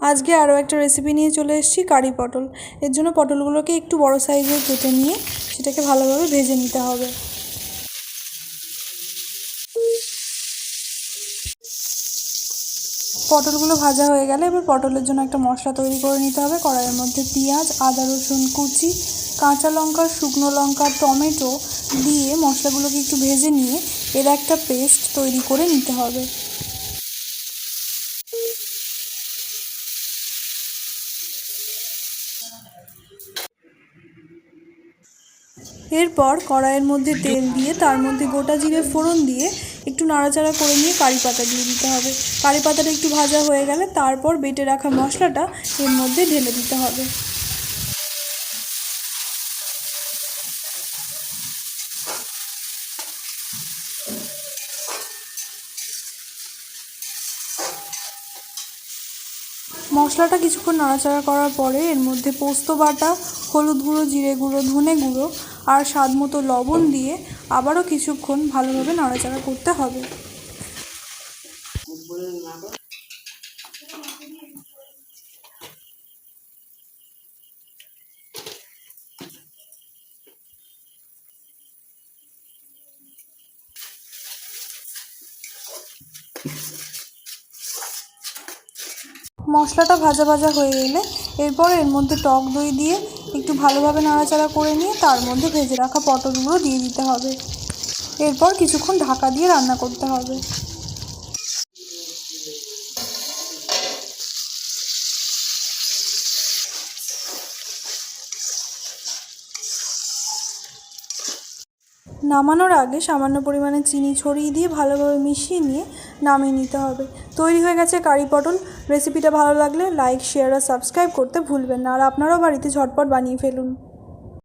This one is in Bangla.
আজকে আরও একটা রেসিপি নিয়ে চলে এসেছি, কারি পটল। এর জন্য পটলগুলোকে একটু বড় সাইজের কেটে নিয়ে সেটাকে ভালোভাবে ভেজে নিতে হবে। পটলগুলো ভাজা হয়ে গেলে এবার পটলের জন্য একটা মশলা তৈরি করে নিতে হবে। কড়াইয়ের মধ্যে পেঁয়াজ, আদা রসুন কুচি, কাঁচা লঙ্কা, শুকনো লঙ্কা, টমেটো দিয়ে মশলাগুলোকে একটু ভেজে নিয়ে এর একটা পেস্ট তৈরি করে নিতে হবে। এরপর কড়াইয়ের মধ্যে তেল দিয়ে তার মধ্যে গোটা জিরে ফোড়ন দিয়ে একটু নাড়াচাড়া করে নিয়ে কারি পাতা দিয়ে দিতে হবে। কারি পাতাটা একটু ভাজা হয়ে গেলে তারপর বেটে রাখা মশলাটা এর মধ্যে ঢেলে দিতে হবে। মশলাটা কিছুক্ষণ নাড়াচাড়া করার পরে এর মধ্যে পোস্ত বাটা, হলুদ গুঁড়ো, জিরে গুঁড়ো, ধনে গুঁড়ো আর স্বাদ মতো লবণ দিয়ে আবারও কিছুক্ষণ ভালোভাবে নাড়াচাড়া করতে হবে। মশলাটা ভাজা ভাজা হয়ে এলে এরপর এর মধ্যে টক দই দিয়ে একটু ভালোভাবে নাড়াচাড়া করে নিয়ে তার মধ্যে ভেজে রাখা পটলগুলো দিয়ে দিতে হবে। এরপর কিছুক্ষণ ঢাকা দিয়ে রান্না করতে হবে। নামানোর আগে সামান্য পরিমাণে চিনি ছড়িয়ে দিয়ে ভালোভাবে মিশিয়ে নিয়ে নামিয়ে নিতে হবে। তৈরি হয়ে গেছে কারি পটল। রেসিপিটা ভালো লাগলে লাইক, শেয়ার আর সাবস্ক্রাইব করতে ভুলবেন না। আর আপনারাও বাড়িতে ঝটপট বানিয়ে ফেলুন।